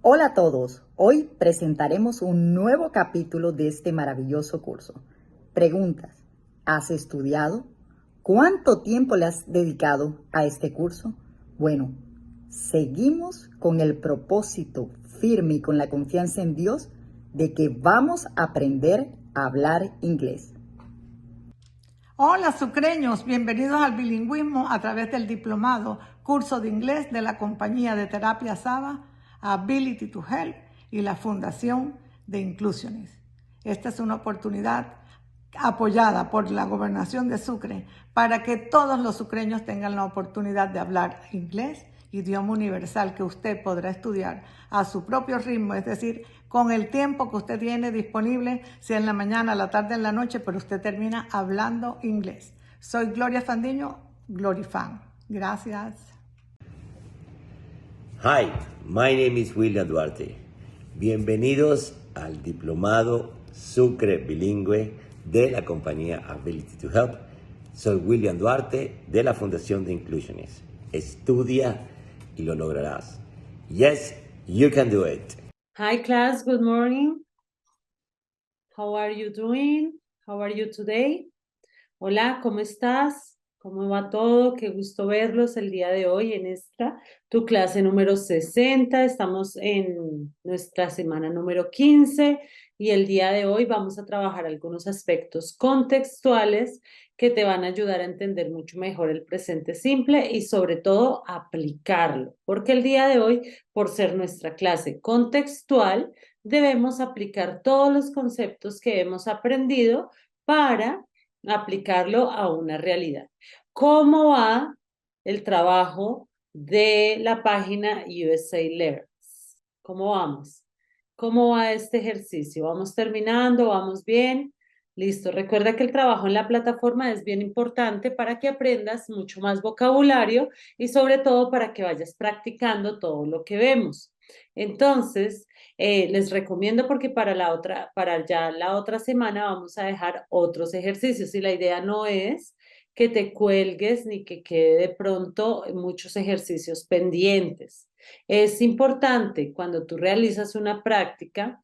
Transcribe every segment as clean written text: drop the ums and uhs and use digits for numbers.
Hola a todos, hoy presentaremos un nuevo capítulo de este maravilloso curso. Preguntas, ¿has estudiado? ¿Cuánto tiempo le has dedicado a este curso? Bueno, seguimos con el propósito firme y con la confianza en Dios de que vamos a aprender a hablar inglés. Hola sucreños, bienvenidos al bilingüismo a través del diplomado curso de inglés de la compañía de terapia Saba, Ability to Help y la Fundación de Inclusiones. Esta es una oportunidad apoyada por la Gobernación de Sucre para que todos los sucreños tengan la oportunidad de hablar inglés, idioma universal que usted podrá estudiar a su propio ritmo, es decir, con el tiempo que usted tiene disponible, sea en la mañana, la tarde, en la noche, pero usted termina hablando inglés. Soy Gloria Fandiño, Glorifan. Gracias. Hi, my name is William Duarte. Bienvenidos al diplomado Sucre Bilingüe de la compañía Ability to Help. Soy William Duarte de la Fundación de Inclusiones. Estudia y lo lograrás. Yes, you can do it. Hi class, good morning. How are you doing? How are you today? Hola, ¿cómo estás? ¿Cómo va todo? Qué gusto verlos el día de hoy en tu clase número 60. Estamos en nuestra semana número 15 y el día de hoy vamos a trabajar algunos aspectos contextuales que te van a ayudar a entender mucho mejor el presente simple y sobre todo aplicarlo, porque el día de hoy, por ser nuestra clase contextual, debemos aplicar todos los conceptos que hemos aprendido para aplicarlo a una realidad. ¿Cómo va el trabajo de la página USA Learns? ¿Cómo vamos? ¿Cómo va este ejercicio? ¿Vamos terminando? ¿Vamos bien? Listo. Recuerda que el trabajo en la plataforma es bien importante para que aprendas mucho más vocabulario y sobre todo para que vayas practicando todo lo que vemos. Entonces, les recomiendo porque para ya la otra semana vamos a dejar otros ejercicios y la idea no es que te cuelgues ni que quede de pronto muchos ejercicios pendientes. Es importante cuando tú realizas una práctica,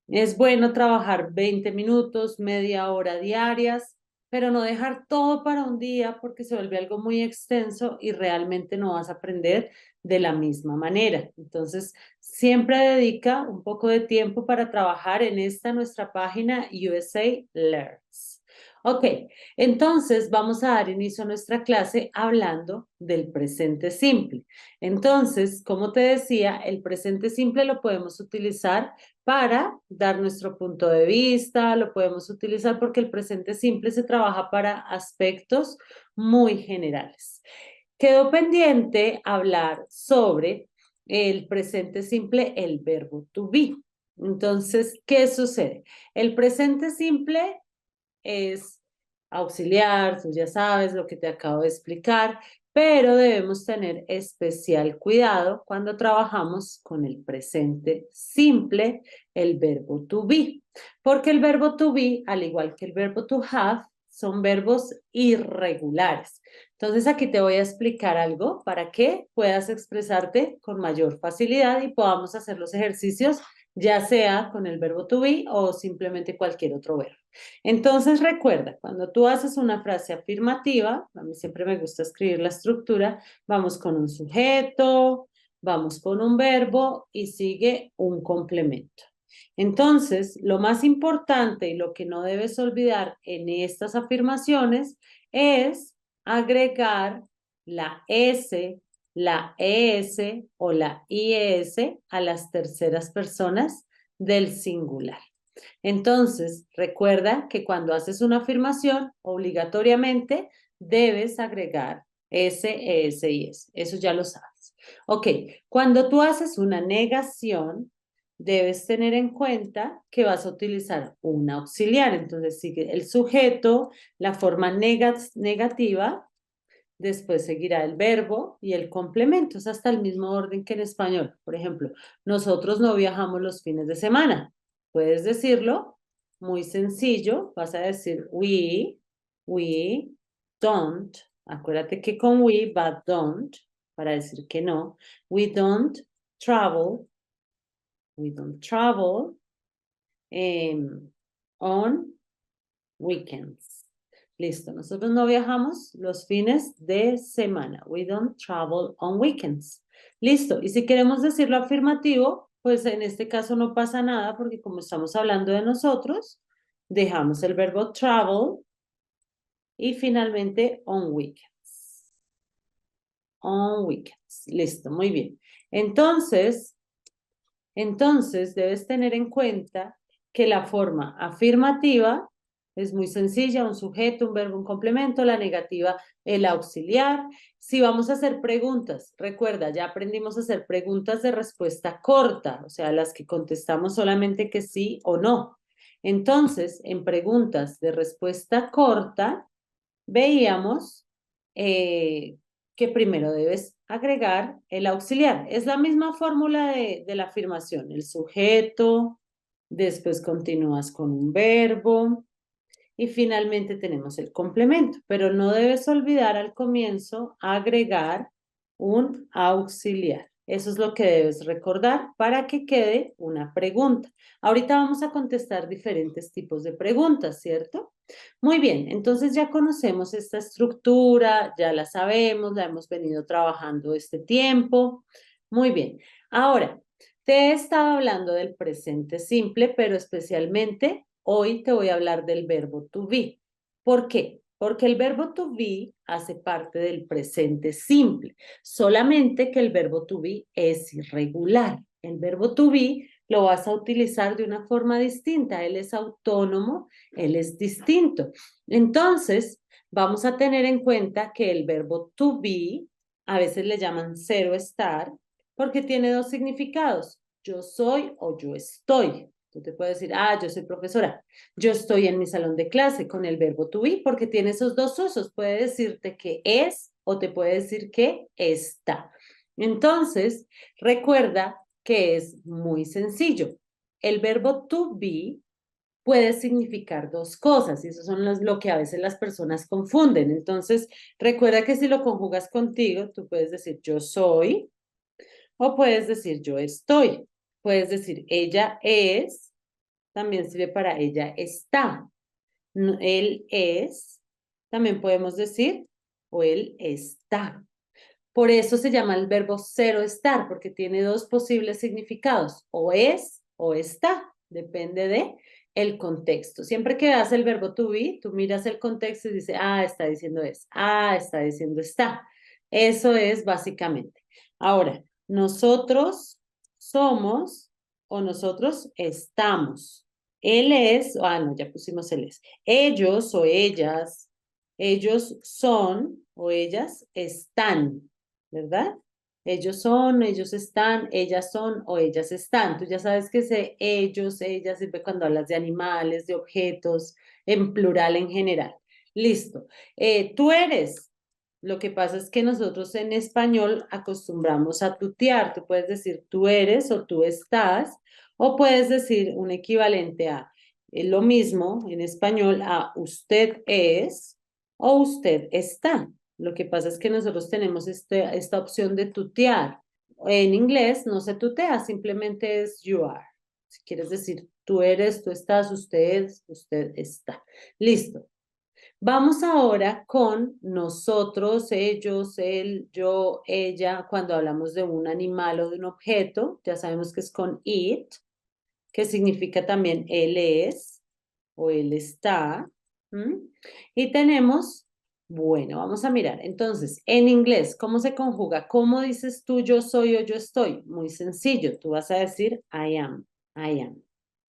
es bueno trabajar 20 minutos, media hora diarias, pero no dejar todo para un día porque se vuelve algo muy extenso y realmente no vas a aprender de la misma manera. Entonces, siempre dedica un poco de tiempo para trabajar en esta nuestra página USA Learns. Ok, entonces vamos a dar inicio a nuestra clase hablando del presente simple. Entonces, como te decía, el presente simple lo podemos utilizar para dar nuestro punto de vista, lo podemos utilizar porque el presente simple se trabaja para aspectos muy generales. Quedó pendiente hablar sobre el presente simple, el verbo to be. Entonces, ¿qué sucede? El presente simple es auxiliar, tú ya sabes lo que te acabo de explicar, pero debemos tener especial cuidado cuando trabajamos con el presente simple, el verbo to be, porque el verbo to be, al igual que el verbo to have, son verbos irregulares. Entonces aquí te voy a explicar algo para que puedas expresarte con mayor facilidad y podamos hacer los ejercicios ya sea con el verbo to be o simplemente cualquier otro verbo. Entonces recuerda, cuando tú haces una frase afirmativa, a mí siempre me gusta escribir la estructura, vamos con un sujeto, vamos con un verbo y sigue un complemento. Entonces, lo más importante y lo que no debes olvidar en estas afirmaciones es agregar la S, la ES o la IES a las terceras personas del singular. Entonces, recuerda que cuando haces una afirmación, obligatoriamente debes agregar S, ES y S. Eso ya lo sabes. Ok, cuando tú haces una negación, debes tener en cuenta que vas a utilizar un auxiliar. Entonces, sigue el sujeto, la forma negativa, después seguirá el verbo y el complemento. Es hasta el mismo orden que en español. Por ejemplo, nosotros no viajamos los fines de semana. Puedes decirlo muy sencillo. Vas a decir we don't. Acuérdate que con we va don't para decir que no. We don't travel We don't travel on weekends. Listo, nosotros no viajamos los fines de semana. We don't travel on weekends. Listo, y si queremos decirlo afirmativo, pues en este caso no pasa nada porque como estamos hablando de nosotros, dejamos el verbo travel y finalmente on weekends. On weekends. Listo, muy bien. Entonces debes tener en cuenta que la forma afirmativa es muy sencilla, un sujeto, un verbo, un complemento, la negativa, el auxiliar. Si vamos a hacer preguntas, recuerda, ya aprendimos a hacer preguntas de respuesta corta, o sea, las que contestamos solamente que sí o no. Entonces, en preguntas de respuesta corta, veíamos que primero debes agregar el auxiliar. Es la misma fórmula de la afirmación, el sujeto, después continúas con un verbo y finalmente tenemos el complemento, pero no debes olvidar al comienzo agregar un auxiliar. Eso es lo que debes recordar para que quede una pregunta. Ahorita vamos a contestar diferentes tipos de preguntas, ¿cierto? Muy bien, entonces ya conocemos esta estructura, ya la sabemos, la hemos venido trabajando este tiempo. Muy bien, ahora te he estado hablando del presente simple, pero especialmente hoy te voy a hablar del verbo to be. ¿Por qué? Porque el verbo to be hace parte del presente simple, solamente que el verbo to be es irregular. El verbo to be lo vas a utilizar de una forma distinta, él es autónomo, él es distinto. Entonces, vamos a tener en cuenta que el verbo to be, a veces le llaman cero estar, porque tiene dos significados, yo soy o yo estoy. Tú te puedes decir, yo soy profesora, yo estoy en mi salón de clase con el verbo to be porque tiene esos dos usos. Puede decirte que es o te puede decir que está. Entonces, recuerda que es muy sencillo. El verbo to be puede significar dos cosas y eso son lo que a veces las personas confunden. Entonces, recuerda que si lo conjugas contigo, tú puedes decir yo soy o puedes decir yo estoy. Puedes decir ella es, también sirve para ella está. Él es, también podemos decir o él está. Por eso se llama el verbo cero estar, porque tiene dos posibles significados, o es o está, depende de el contexto. Siempre que das el verbo to be, tú miras el contexto y dices, está diciendo es, está diciendo está. Eso es básicamente. Ahora, nosotros somos o nosotros estamos. Él es, no, ya pusimos él es. Ellos o ellos son o ellas están. ¿Verdad? Ellos son, ellos están, ellas son o ellas están. Tú ya sabes que ese ellos, ellas sirve cuando hablas de animales, de objetos, en plural en general. Listo. Tú eres. Lo que pasa es que nosotros en español acostumbramos a tutear. Tú puedes decir tú eres o tú estás, o puedes decir un equivalente a lo mismo en español a usted es o usted está. Lo que pasa es que nosotros tenemos esta opción de tutear. En inglés no se tutea, simplemente es you are. Si quieres decir tú eres, tú estás, usted está. Listo. Vamos ahora con nosotros, ellos, él, yo, ella. Cuando hablamos de un animal o de un objeto, ya sabemos que es con it, que significa también él es o él está. Y tenemos, bueno, vamos a mirar. Entonces, en inglés, ¿cómo se conjuga? ¿Cómo dices tú yo soy o yo estoy? Muy sencillo. Tú vas a decir I am, I am.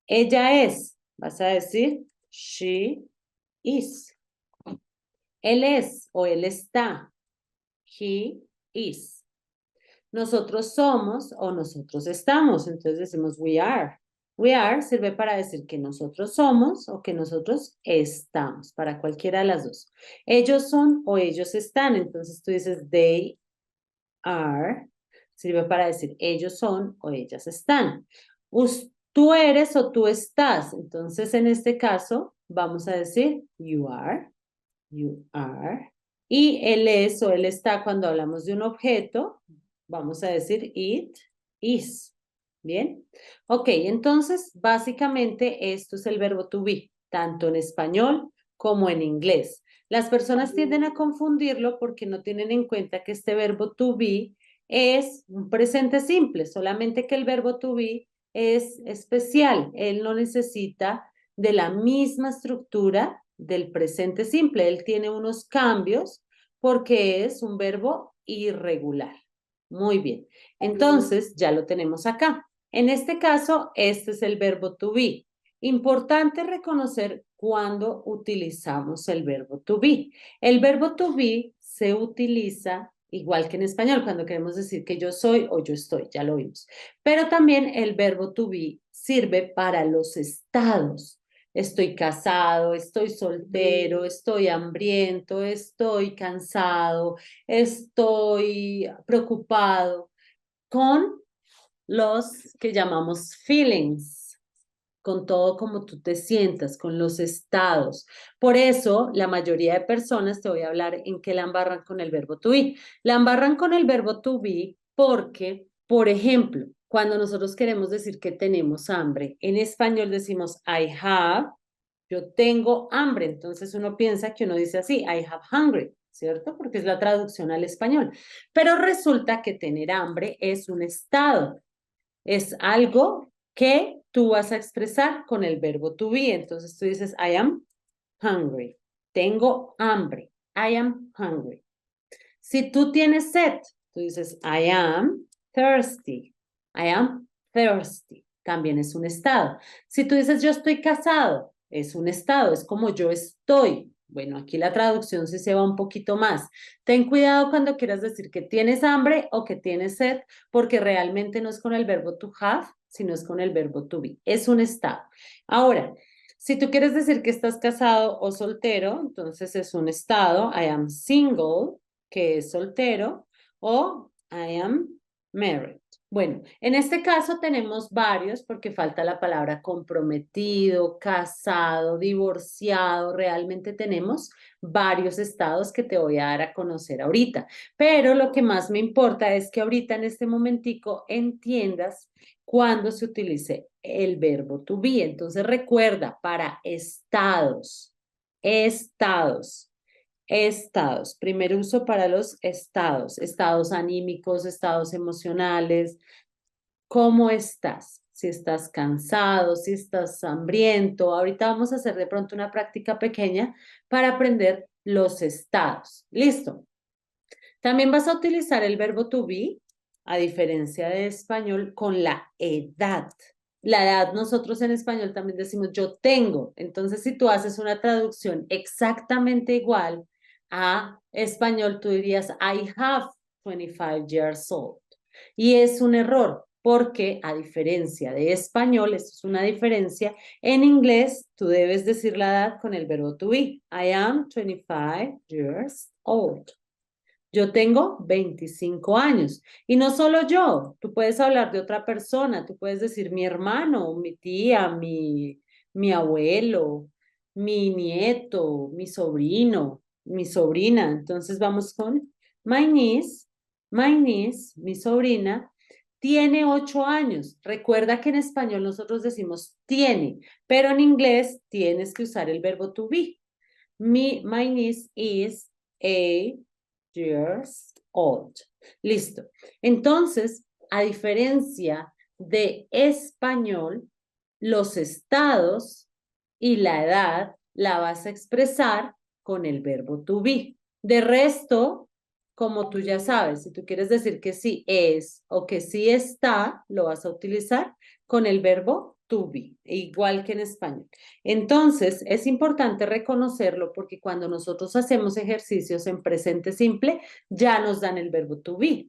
Ella es, vas a decir she is. Él es o él está. He is. Nosotros somos o nosotros estamos. Entonces decimos we are. We are sirve para decir que nosotros somos o que nosotros estamos, para cualquiera de las dos. Ellos son o ellos están. Entonces tú dices they are. Sirve para decir ellos son o ellas están. Tú eres o tú estás. Entonces en este caso vamos a decir you are. You are. Y él es o él está cuando hablamos de un objeto, vamos a decir it is. ¿Bien? Ok, entonces básicamente esto es el verbo to be, tanto en español como en inglés. Las personas tienden a confundirlo porque no tienen en cuenta que este verbo to be es un presente simple, solamente que el verbo to be es especial. Él no necesita de la misma estructura del presente simple. Él tiene unos cambios porque es un verbo irregular. Muy bien. Entonces, ya lo tenemos acá. En este caso, este es el verbo to be. Importante reconocer cuándo utilizamos el verbo to be. El verbo to be se utiliza igual que en español, cuando queremos decir que yo soy o yo estoy, ya lo vimos. Pero también el verbo to be sirve para los estados. Estoy casado, estoy soltero, estoy hambriento, estoy cansado, estoy preocupado, con los que llamamos feelings, con todo como tú te sientas, con los estados. Por eso, la mayoría de personas, te voy a hablar en qué la embarran con el verbo to be. La embarran con el verbo to be porque, por ejemplo, cuando nosotros queremos decir que tenemos hambre, en español decimos I have, yo tengo hambre. Entonces uno piensa que uno dice así, I have hungry, ¿cierto? Porque es la traducción al español. Pero resulta que tener hambre es un estado. Es algo que tú vas a expresar con el verbo to be. Entonces tú dices, I am hungry. Tengo hambre. I am hungry. Si tú tienes sed, tú dices, I am thirsty. I am thirsty. También es un estado. Si tú dices, yo estoy casado, es un estado, es como yo estoy. Bueno, aquí la traducción sí se va un poquito más. Ten cuidado cuando quieras decir que tienes hambre o que tienes sed, porque realmente no es con el verbo to have, sino es con el verbo to be. Es un estado. Ahora, si tú quieres decir que estás casado o soltero, entonces es un estado. I am single, que es soltero, o I am married. Bueno, en este caso tenemos varios porque falta la palabra comprometido, casado, divorciado. Realmente tenemos varios estados que te voy a dar a conocer ahorita. Pero lo que más me importa es que ahorita en este momentico entiendas cuándo se utilice el verbo to be. Entonces recuerda, para estados, estados, primer uso para los estados, estados anímicos, estados emocionales. ¿Cómo estás? Si estás cansado, si estás hambriento. Ahorita vamos a hacer de pronto una práctica pequeña para aprender los estados. ¿Listo? También vas a utilizar el verbo to be, a diferencia de español, con la edad. La edad nosotros en español también decimos yo tengo. Entonces, si tú haces una traducción exactamente igual a español, tú dirías I have 25 years old. Y es un error porque a diferencia de español, esto es una diferencia, en inglés tú debes decir la edad con el verbo to be. I am 25 years old. Yo tengo 25 años y no solo yo, tú puedes hablar de otra persona, tú puedes decir mi hermano, mi tía, mi abuelo, mi nieto, mi sobrino, mi sobrina. Entonces vamos con my niece, mi sobrina, tiene 8 años. Recuerda que en español nosotros decimos tiene, pero en inglés tienes que usar el verbo to be. My niece is 8 years old. Listo. Entonces, a diferencia de español, los estados y la edad la vas a expresar con el verbo to be. De resto, como tú ya sabes, si tú quieres decir que sí es o que sí está, lo vas a utilizar con el verbo to be, igual que en español. Entonces, es importante reconocerlo porque cuando nosotros hacemos ejercicios en presente simple, ya nos dan el verbo to be.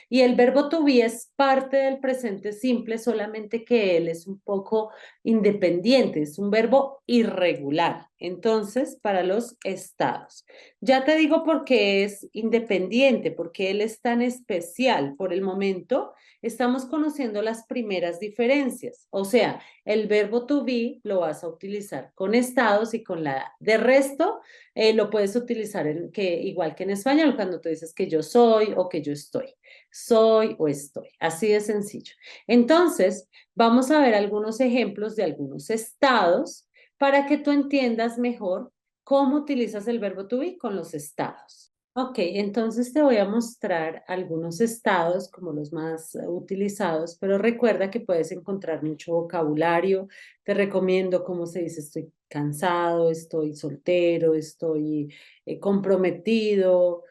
Y el verbo to be es parte del presente simple, solamente que él es un poco independiente, es un verbo irregular. Entonces, para los estados. Ya te digo por qué es independiente, porque él es tan especial. Por el momento, estamos conociendo las primeras diferencias. O sea, el verbo to be lo vas a utilizar con estados y con la edad. De resto, lo puedes utilizar igual que en español, cuando tú dices que yo soy o que yo estoy. soy o estoy. Así de sencillo. Entonces, vamos a ver algunos ejemplos de algunos estados para que tú entiendas mejor cómo utilizas el verbo to be con los estados. Ok, entonces te voy a mostrar algunos estados como los más utilizados, pero recuerda que puedes encontrar mucho vocabulario. Te recomiendo cómo se dice estoy cansado, estoy soltero, estoy comprometido,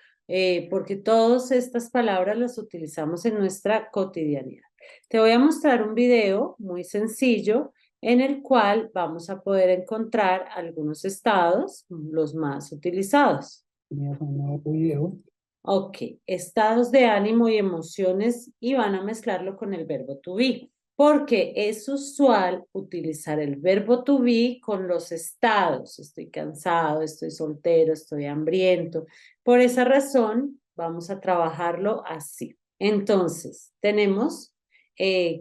porque todas estas palabras las utilizamos en nuestra cotidianidad. Te voy a mostrar un video muy sencillo en el cual vamos a poder encontrar algunos estados, los más utilizados. Ok, estados de ánimo y emociones y van a mezclarlo con el verbo to be, porque es usual utilizar el verbo to be con los estados. Estoy cansado, estoy soltero, estoy hambriento. Por esa razón, vamos a trabajarlo así. Entonces, tenemos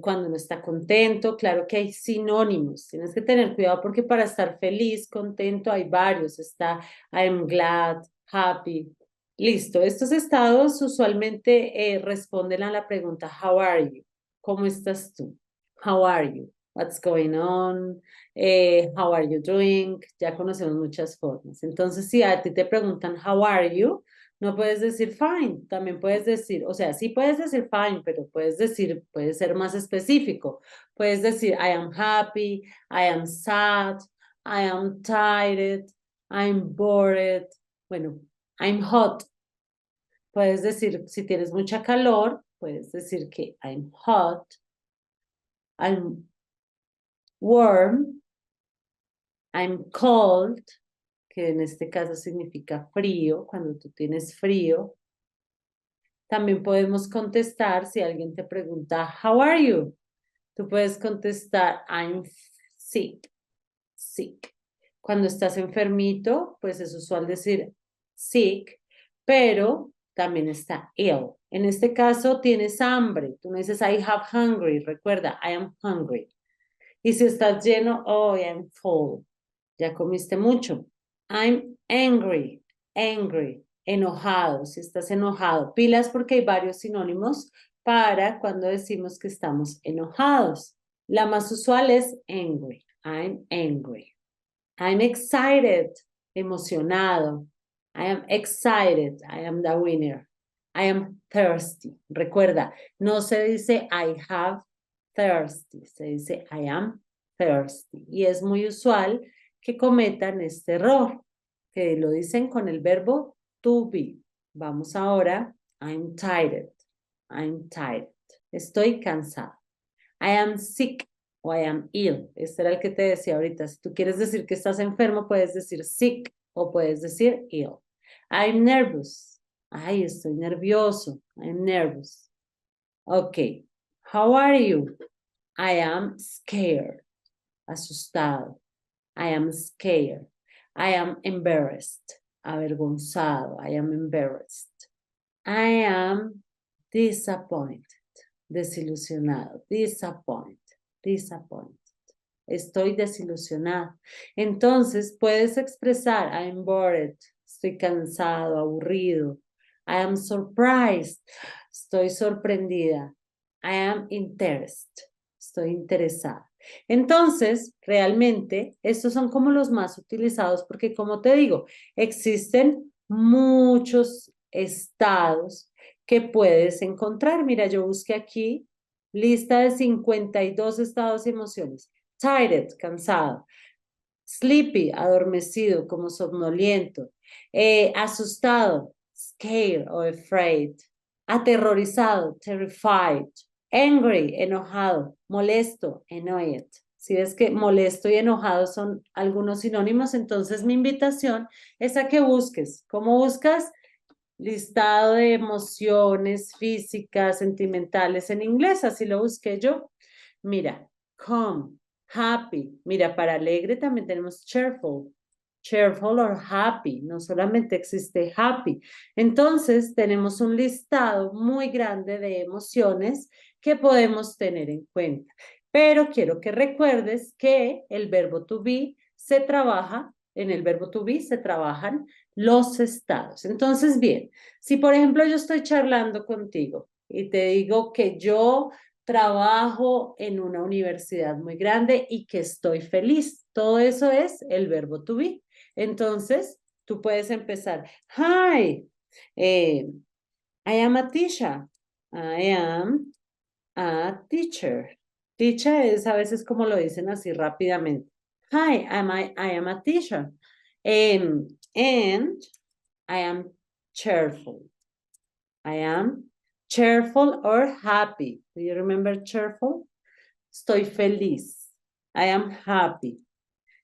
cuando uno está contento, claro que hay sinónimos. Tienes que tener cuidado porque para estar feliz, contento, hay varios. Está I'm glad, happy. Listo, estos estados usualmente responden a la pregunta How are you? ¿Cómo estás tú? How are you? What's going on? How are you doing? Ya conocemos muchas formas. Entonces, si a ti te preguntan How are you? No puedes decir fine, también puedes decir, o sea, sí puedes decir fine, pero puedes decir, puedes ser más específico. Puedes decir I am happy, I am sad, I am tired, I'm bored. Bueno, I'm hot. Puedes decir, si tienes mucha calor, puedes decir que I'm hot, I'm warm, I'm cold, que en este caso significa frío, cuando tú tienes frío. También podemos contestar si alguien te pregunta, How are you? Tú puedes contestar, I'm sick, sick. Cuando estás enfermito, pues es usual decir sick, pero también está ill. En este caso, tienes hambre. Tú no dices I have hungry. Recuerda, I am hungry. Y si estás lleno, oh, I am full. Ya comiste mucho. I'm angry, angry, enojado. Si estás enojado, pilas porque hay varios sinónimos para cuando decimos que estamos enojados. La más usual es angry. I'm angry. I'm excited, emocionado. I am excited, I am the winner. I am thirsty. Recuerda, no se dice I have thirsty, se dice I am thirsty. Y es muy usual que cometan este error, que lo dicen con el verbo to be. Vamos ahora, I'm tired, I'm tired. Estoy cansado. I am sick o I am ill. Este era el que te decía ahorita. Si tú quieres decir que estás enfermo, puedes decir sick o puedes decir ill. I'm nervous. Ay, estoy nervioso. I'm nervous. Ok. How are you? I am scared. Asustado. I am scared. I am embarrassed. Avergonzado. I am embarrassed. I am disappointed. Desilusionado. Disappointed. Disappointed. Estoy desilusionado. Entonces puedes expresar I'm bored. Estoy cansado, aburrido. I am surprised. Estoy sorprendida. I am interested. Estoy interesada. Entonces, realmente, estos son como los más utilizados porque, como te digo, existen muchos estados que puedes encontrar. Mira, yo busqué aquí lista de 52 estados y emociones. Tired, cansado. Sleepy, adormecido, como somnoliento. Asustado, scared o afraid. Aterrorizado, terrified. Angry, enojado. Molesto, annoyed. Si ves que molesto y enojado son algunos sinónimos, entonces mi invitación es a que busques. ¿Cómo buscas? Listado de emociones físicas, sentimentales en inglés, así lo busqué yo. Mira, calm, happy. Mira, para alegre también tenemos cheerful. Cheerful or happy, no solamente existe happy. Entonces, tenemos un listado muy grande de emociones que podemos tener en cuenta. Pero quiero que recuerdes que el verbo to be se trabaja, en el verbo to be se trabajan los estados. Entonces, bien, si por ejemplo yo estoy charlando contigo y te digo que yo trabajo en una universidad muy grande y que estoy feliz. Todo eso es el verbo to be. Entonces, tú puedes empezar. Hi, I am a teacher. I am a teacher. Teacher es a veces como lo dicen así rápidamente. Hi, I am a teacher. And I am cheerful. I am cheerful or happy. Do you remember cheerful? Estoy feliz. I am happy.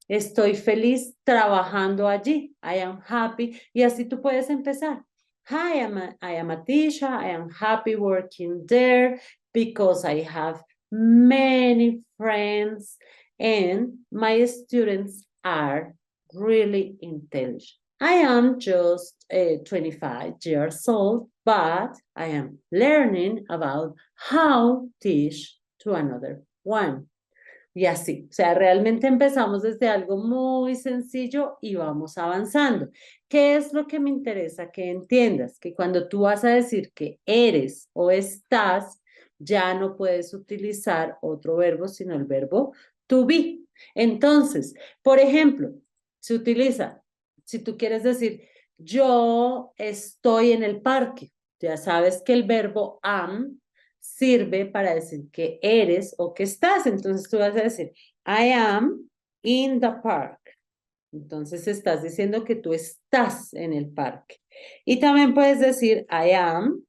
Estoy feliz trabajando allí. I am happy. Y así tú puedes empezar. Hi, I am a teacher. I am happy working there because I have many friends and my students are really intelligent. I am just 25 years old, but I am learning about how to teach to another one. Y así, o sea, realmente empezamos desde algo muy sencillo y vamos avanzando. ¿Qué es lo que me interesa que entiendas? Que cuando tú vas a decir que eres o estás, ya no puedes utilizar otro verbo, sino el verbo to be. Entonces, por ejemplo, se utiliza, si tú quieres decir, yo estoy en el parque, ya sabes que el verbo am sirve para decir que eres o que estás. Entonces tú vas a decir, I am in the park. Entonces estás diciendo que tú estás en el parque. Y también puedes decir, I am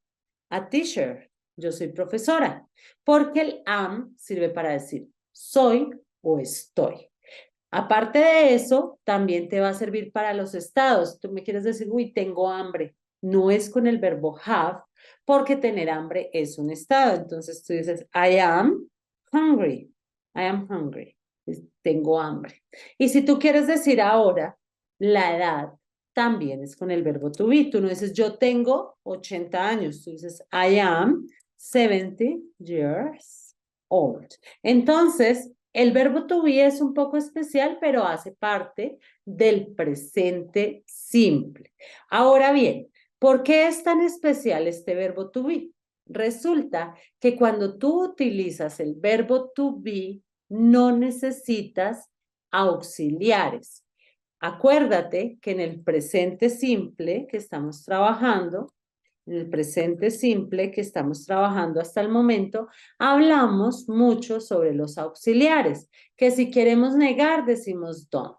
a teacher. Yo soy profesora. Porque el am sirve para decir soy o estoy. Aparte de eso, también te va a servir para los estados. Tú me quieres decir, uy, tengo hambre. No es con el verbo have, porque tener hambre es un estado. Entonces tú dices, I am hungry. I am hungry. Tengo hambre. Y si tú quieres decir ahora, la edad también es con el verbo to be. Tú no dices, yo tengo 80 años. Tú dices, I am 70 years old. Entonces, el verbo to be es un poco especial, pero hace parte del presente simple. Ahora bien, ¿por qué es tan especial este verbo to be? Resulta que cuando tú utilizas el verbo to be, no necesitas auxiliares. Acuérdate que en el presente simple que estamos trabajando, en el presente simple que estamos trabajando hasta el momento, hablamos mucho sobre los auxiliares, que si queremos negar decimos don't,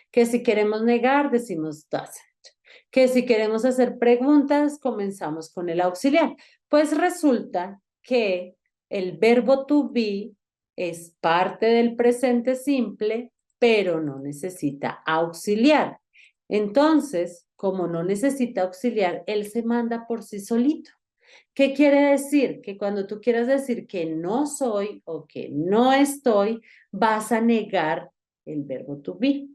que si queremos negar decimos doesn't, que si queremos hacer preguntas comenzamos con el auxiliar. Pues resulta que el verbo to be es parte del presente simple, pero no necesita auxiliar. Entonces, como no necesita auxiliar, él se manda por sí solito. ¿Qué quiere decir? Que cuando tú quieras decir que no soy o que no estoy, vas a negar el verbo to be.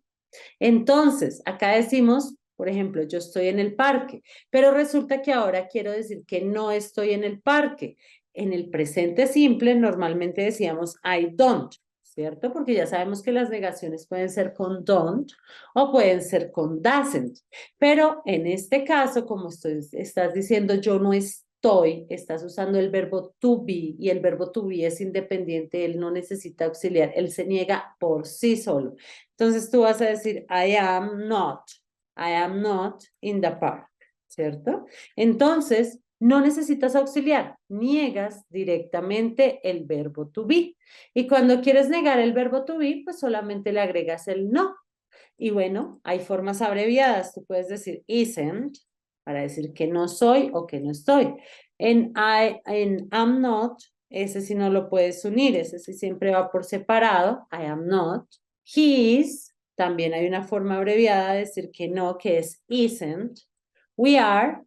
Entonces, acá decimos, por ejemplo, yo estoy en el parque, pero resulta que ahora quiero decir que no estoy en el parque. En el presente simple normalmente decíamos I don't, ¿cierto? Porque ya sabemos que las negaciones pueden ser con don't o pueden ser con doesn't. Pero en este caso, como estás diciendo yo no estoy, estás usando el verbo to be y el verbo to be es independiente, él no necesita auxiliar, él se niega por sí solo. Entonces tú vas a decir I am not in the park, ¿cierto? Entonces, no necesitas auxiliar, niegas directamente el verbo to be. Y cuando quieres negar el verbo to be, pues solamente le agregas el no. Y bueno, hay formas abreviadas. Tú puedes decir isn't para decir que no soy o que no estoy. En am not, ese sí no lo puedes unir, ese sí siempre va por separado. I am not. His, también hay una forma abreviada de decir que no, que es isn't. We are,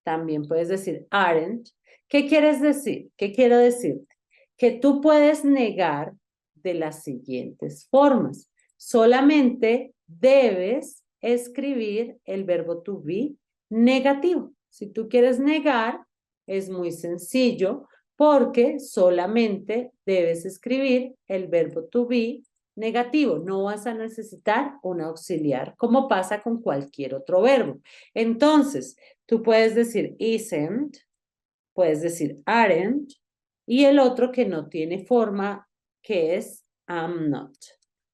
también puedes decir aren't. ¿Qué quieres decir? ¿Qué quiero decirte? Que tú puedes negar de las siguientes formas. Solamente debes escribir el verbo to be negativo. Si tú quieres negar, es muy sencillo porque solamente debes escribir el verbo to be negativo. No vas a necesitar un auxiliar como pasa con cualquier otro verbo. Entonces, tú puedes decir isn't, puedes decir aren't, y el otro que no tiene forma, que es I'm not.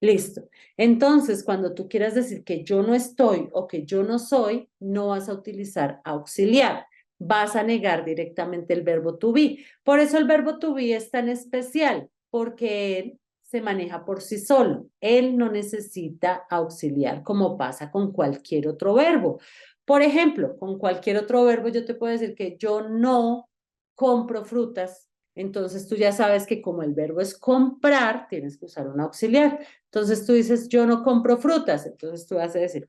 Listo. Entonces, cuando tú quieras decir que yo no estoy o que yo no soy, no vas a utilizar auxiliar. Vas a negar directamente el verbo to be. Por eso el verbo to be es tan especial, porque él se maneja por sí solo. Él no necesita auxiliar como pasa con cualquier otro verbo. Por ejemplo, con cualquier otro verbo yo te puedo decir que yo no compro frutas. Entonces tú ya sabes que como el verbo es comprar, tienes que usar un auxiliar. Entonces tú dices, yo no compro frutas. Entonces tú vas a decir,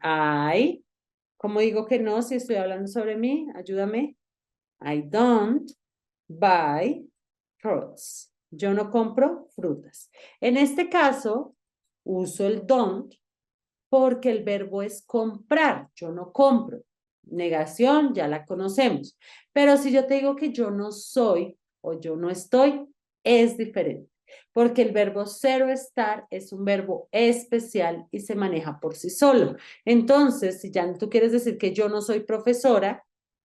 ¿cómo digo que no si estoy hablando sobre mí? Ayúdame. I don't buy fruits. Yo no compro frutas. En este caso, uso el don't porque el verbo es comprar. Yo no compro. Negación, ya la conocemos. Pero si yo te digo que yo no soy o yo no estoy, es diferente. Porque el verbo ser o estar es un verbo especial y se maneja por sí solo. Entonces, si ya tú quieres decir que yo no soy profesora,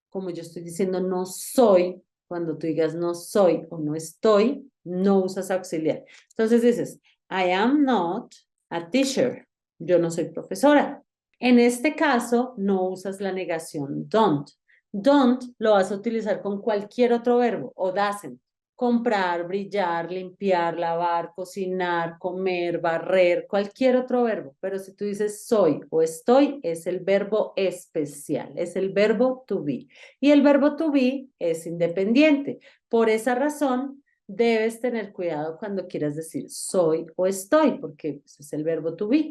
como yo estoy diciendo no soy, cuando tú digas no soy o no estoy, no usas auxiliar. Entonces dices, I am not a teacher. Yo no soy profesora. En este caso, no usas la negación don't. Don't lo vas a utilizar con cualquier otro verbo o doesn't. Comprar, brillar, limpiar, lavar, cocinar, comer, barrer, cualquier otro verbo. Pero si tú dices soy o estoy, es el verbo especial, es el verbo to be. Y el verbo to be es independiente. Por esa razón, debes tener cuidado cuando quieras decir soy o estoy, porque ese es el verbo to be.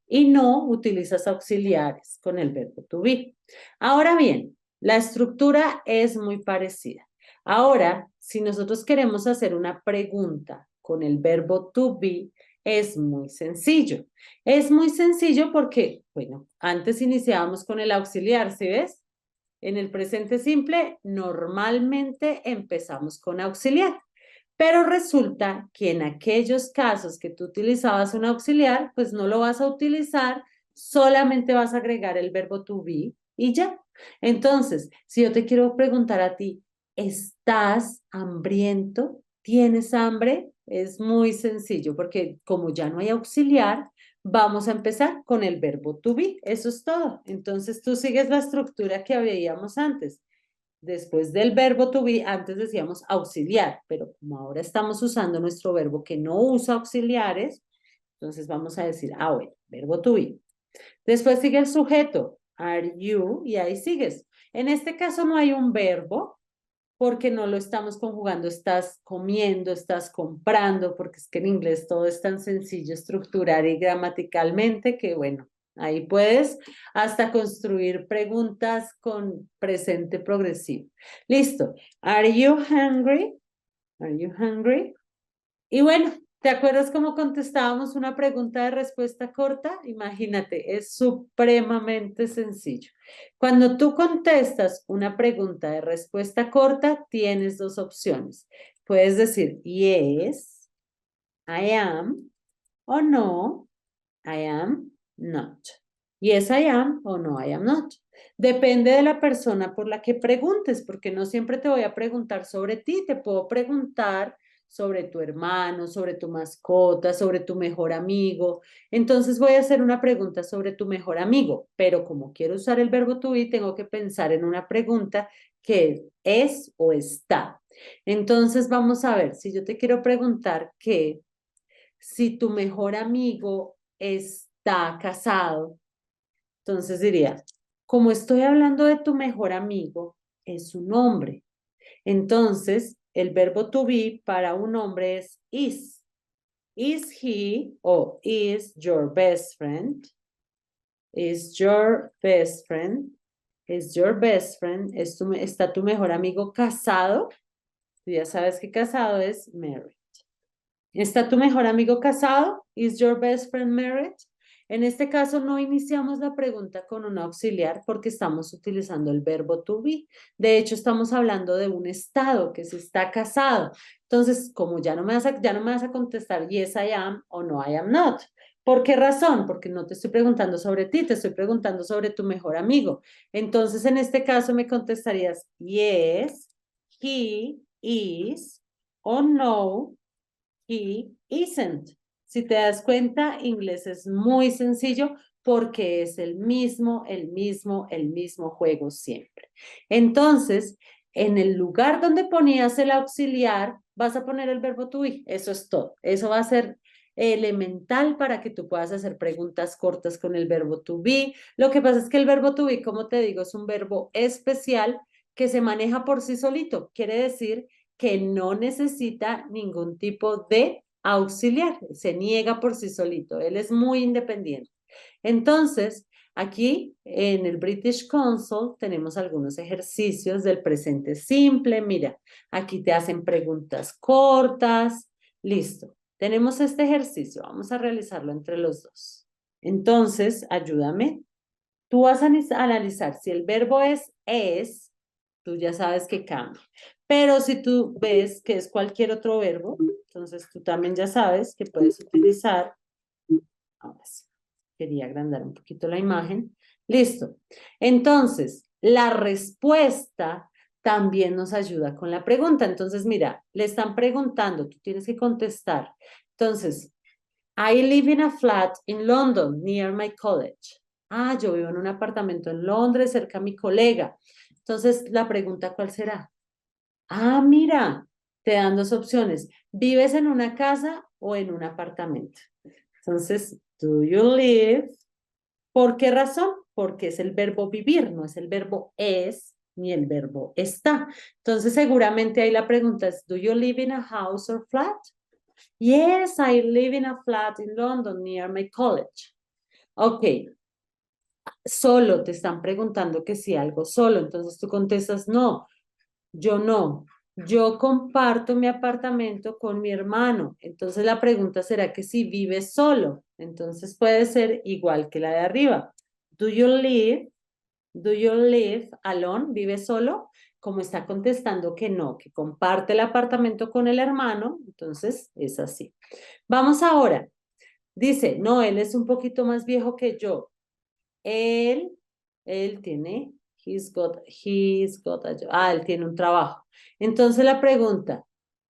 Y no utilizas auxiliares con el verbo to be. Ahora bien, la estructura es muy parecida. Ahora, si nosotros queremos hacer una pregunta con el verbo to be, es muy sencillo. Es muy sencillo porque, bueno, antes iniciábamos con el auxiliar, ¿sí ves? En el presente simple, normalmente empezamos con auxiliar. Pero resulta que en aquellos casos que tú utilizabas un auxiliar, pues no lo vas a utilizar, solamente vas a agregar el verbo to be y ya. Entonces, si yo te quiero preguntar a ti, ¿estás hambriento? ¿Tienes hambre? Es muy sencillo porque como ya no hay auxiliar, vamos a empezar con el verbo to be. Eso es todo. Entonces tú sigues la estructura que veíamos antes. Después del verbo to be, antes decíamos auxiliar, pero como ahora estamos usando nuestro verbo que no usa auxiliares, entonces vamos a decir, bueno, verbo to be. Después sigue el sujeto, are you, y ahí sigues. En este caso no hay un verbo, porque no lo estamos conjugando, estás comiendo, estás comprando, porque es que en inglés todo es tan sencillo estructurar y gramaticalmente que bueno, ahí puedes hasta construir preguntas con presente progresivo. Listo. Are you hungry? Are you hungry? Y bueno, ¿te acuerdas cómo contestábamos una pregunta de respuesta corta? Imagínate, es supremamente sencillo. Cuando tú contestas una pregunta de respuesta corta, tienes dos opciones. Puedes decir yes, I am, o no, I am not. Yes, I am, o no, I am not. Depende de la persona por la que preguntes, porque no siempre te voy a preguntar sobre ti, te puedo preguntar sobre tu hermano, sobre tu mascota, sobre tu mejor amigo. Entonces voy a hacer una pregunta sobre tu mejor amigo, pero como quiero usar el verbo to be, tengo que pensar en una pregunta que es o está. Entonces vamos a ver, si yo te quiero preguntar que si tu mejor amigo está casado, entonces diría, como estoy hablando de tu mejor amigo, es un hombre. Entonces, el verbo to be para un hombre es is. Is he o is your best friend? Is your best friend? Is your best friend? ¿Está tu mejor amigo casado? Tú ya sabes que casado es married. ¿Está tu mejor amigo casado? Is your best friend married? En este caso no iniciamos la pregunta con un auxiliar porque estamos utilizando el verbo to be. De hecho, estamos hablando de un estado que se está casado. Entonces, como ya no me vas a contestar yes, I am o no, I am not. ¿Por qué razón? Porque no te estoy preguntando sobre ti, te estoy preguntando sobre tu mejor amigo. Entonces, en este caso me contestarías yes, he is, o no, he isn't. Si te das cuenta, inglés es muy sencillo porque es el mismo juego siempre. Entonces, en el lugar donde ponías el auxiliar, vas a poner el verbo to be. Eso es todo. Eso va a ser elemental para que tú puedas hacer preguntas cortas con el verbo to be. Lo que pasa es que el verbo to be, como te digo, es un verbo especial que se maneja por sí solito. Quiere decir que no necesita ningún tipo de auxiliar, se niega por sí solito, él es muy independiente. Entonces, aquí en el British Council tenemos algunos ejercicios del presente simple. Mira, aquí te hacen preguntas cortas. Listo, tenemos este ejercicio, vamos a realizarlo entre los dos. Entonces, ayúdame. Tú vas a analizar si el verbo es, tú ya sabes que cambia. Pero si tú ves que es cualquier otro verbo, entonces tú también ya sabes que puedes utilizar, ahora sí, quería agrandar un poquito la imagen. Listo. Entonces, la respuesta también nos ayuda con la pregunta. Entonces, mira, le están preguntando, tú tienes que contestar. Entonces, I live in a flat in London, near my college. Ah, yo vivo en un apartamento en Londres, cerca a mi colega. Entonces, la pregunta, ¿cuál será? Ah, mira, te dan dos opciones. ¿Vives en una casa o en un apartamento? Entonces, do you live? ¿Por qué razón? Porque es el verbo vivir, no es el verbo es ni el verbo está. Entonces, seguramente ahí la pregunta es, do you live in a house or flat? Yes, I live in a flat in London near my college. Ok, solo te están preguntando que si algo solo, entonces tú contestas no, yo no. Yo comparto mi apartamento con mi hermano. Entonces la pregunta será que si vives solo. Entonces puede ser igual que la de arriba. Do you live alone? ¿Vives solo? Como está contestando que no, que comparte el apartamento con el hermano, entonces es así. Vamos ahora. Dice, no, él es un poquito más viejo que yo. Él, él tiene, él tiene un trabajo. Entonces la pregunta,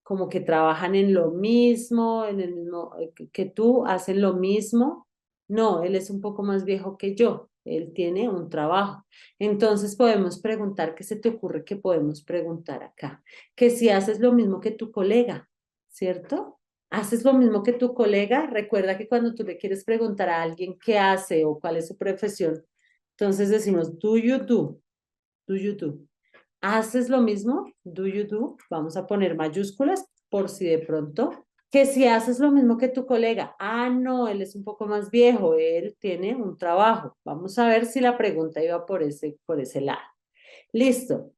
como que trabajan en lo mismo, en el mismo, que tú, hacen lo mismo. No, él es un poco más viejo que yo. Él tiene un trabajo. Entonces podemos preguntar, ¿qué se te ocurre que podemos preguntar acá? Que si haces lo mismo que tu colega, ¿cierto? ¿Haces lo mismo que tu colega? Recuerda que cuando tú le quieres preguntar a alguien qué hace o cuál es su profesión, entonces decimos, do you do? Do you do? ¿Haces lo mismo? Do you do? Vamos a poner mayúsculas por si de pronto. Que si haces lo mismo que tu colega. Ah, no, él es un poco más viejo, él tiene un trabajo. Vamos a ver si la pregunta iba por ese lado. Listo.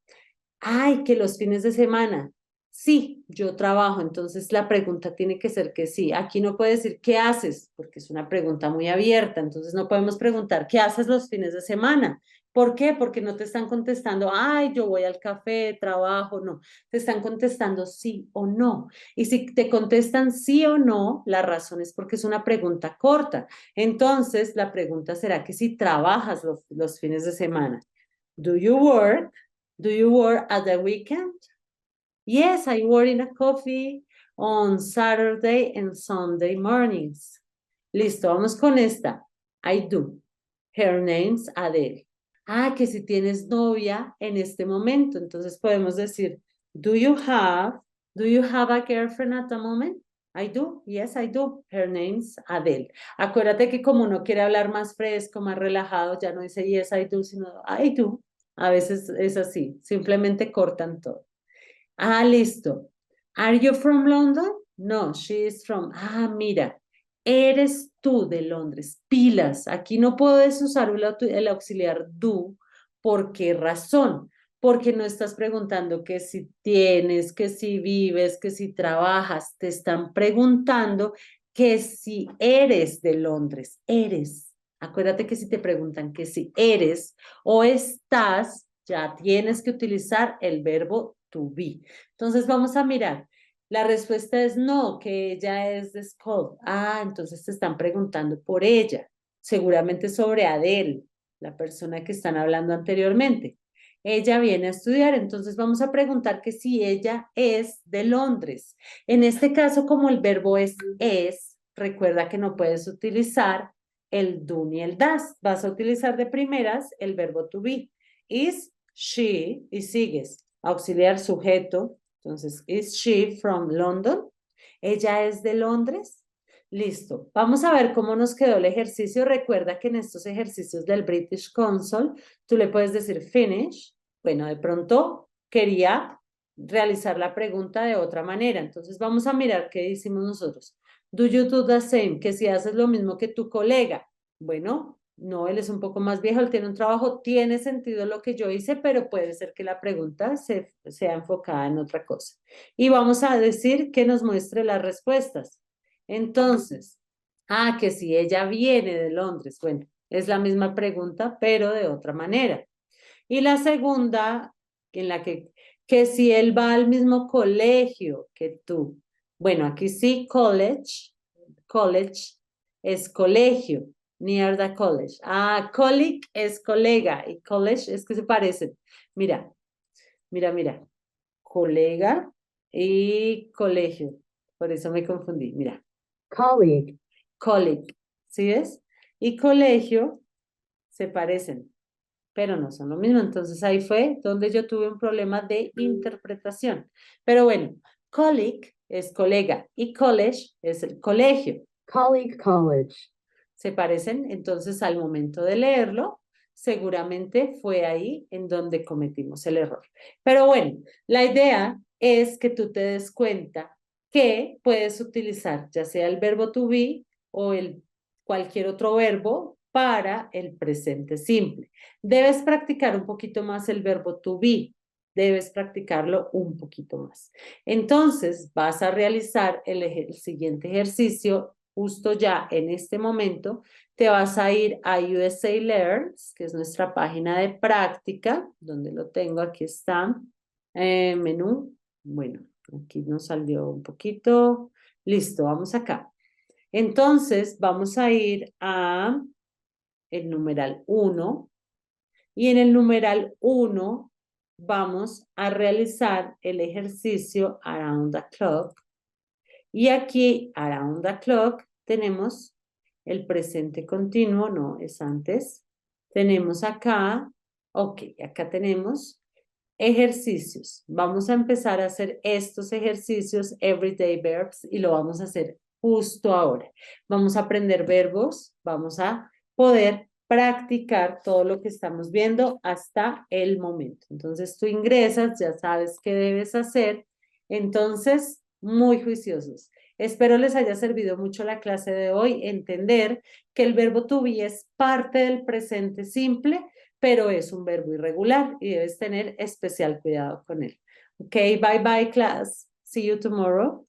Ay, que los fines de semana. Sí, yo trabajo, entonces la pregunta tiene que ser que sí. Aquí no puede decir ¿qué haces? Porque es una pregunta muy abierta, entonces no podemos preguntar ¿qué haces los fines de semana? ¿Por qué? Porque no te están contestando, ay, yo voy al café, trabajo, no. Te están contestando sí o no. Y si te contestan sí o no, la razón es porque es una pregunta corta. Entonces, la pregunta será que si trabajas los fines de semana. Do you work? Do you work at the weekend? Yes, I work in a coffee on Saturday and Sunday mornings. Listo, vamos con esta. I do. Her name's Adele. Ah, que si tienes novia en este momento, entonces podemos decir, do you have a girlfriend at the moment? I do, yes, I do. Her name's Adele. Acuérdate que como uno quiere hablar más fresco, más relajado, ya no dice yes, I do, sino I do. A veces es así, simplemente cortan todo. Ah, listo. Are you from London? No, she is from. Ah, mira, eres tú de Londres. Pilas. Aquí no puedes usar el auxiliar do. ¿Por qué razón? Porque no estás preguntando que si tienes, que si vives, que si trabajas. Te están preguntando que si eres de Londres. Eres. Acuérdate que si te preguntan que si eres o estás, ya tienes que utilizar el verbo to be. Entonces vamos a mirar. La respuesta es no, que ella es de Scott. Ah, entonces te están preguntando por ella, seguramente sobre Adele, la persona que están hablando anteriormente. Ella viene a estudiar, entonces vamos a preguntar que si ella es de Londres. En este caso, como el verbo es, recuerda que no puedes utilizar el do ni el das. Vas a utilizar de primeras el verbo to be. Is she, y sigues, auxiliar sujeto. Entonces, is she from London? ¿Ella es de Londres? Listo. Vamos a ver cómo nos quedó el ejercicio. Recuerda que en estos ejercicios del British Council, tú le puedes decir finish. Bueno, de pronto quería realizar la pregunta de otra manera. Entonces vamos a mirar qué decimos nosotros. Do you do the same? Que si haces lo mismo que tu colega. Bueno, no, él es un poco más viejo, él tiene un trabajo, tiene sentido lo que yo hice, pero puede ser que la pregunta sea enfocada en otra cosa. Y vamos a decir que nos muestre las respuestas. Entonces, que si ella viene de Londres, bueno, es la misma pregunta, pero de otra manera. Y la segunda, en la que si él va al mismo colegio que tú. Bueno, aquí sí, college es colegio, near the college. Colleague es colega y college es que se parecen. Mira, mira, colega y colegio. Por eso me confundí, mira. Colleague, ¿sí ves? Y colegio se parecen, pero no son lo mismo. Entonces ahí fue donde yo tuve un problema de interpretación. Pero bueno, colleague es colega y college es el colegio. College. Se parecen, entonces al momento de leerlo, seguramente fue ahí en donde cometimos el error. Pero bueno, la idea es que tú te des cuenta que puedes utilizar ya sea el verbo to be o cualquier otro verbo para el presente simple. Debes practicar un poquito más el verbo to be, debes practicarlo un poquito más. Entonces vas a realizar el siguiente ejercicio justo ya en este momento. Te vas a ir a USA Learns, que es nuestra página de práctica, donde lo tengo, aquí está, menú. Bueno, aquí nos salió un poquito. Listo, vamos acá. Entonces, vamos a ir a el numeral 1 y en el numeral 1 vamos a realizar el ejercicio Around the Clock. Y aquí, around the clock, tenemos el presente continuo, no, es antes. Tenemos acá, acá tenemos ejercicios. Vamos a empezar a hacer estos ejercicios, everyday verbs, y lo vamos a hacer justo ahora. Vamos a aprender verbos, vamos a poder practicar todo lo que estamos viendo hasta el momento. Entonces tú ingresas, ya sabes qué debes hacer. Entonces, muy juiciosos. Espero les haya servido mucho la clase de hoy, entender que el verbo to be es parte del presente simple, pero es un verbo irregular y debes tener especial cuidado con él. Ok, bye bye class. See you tomorrow.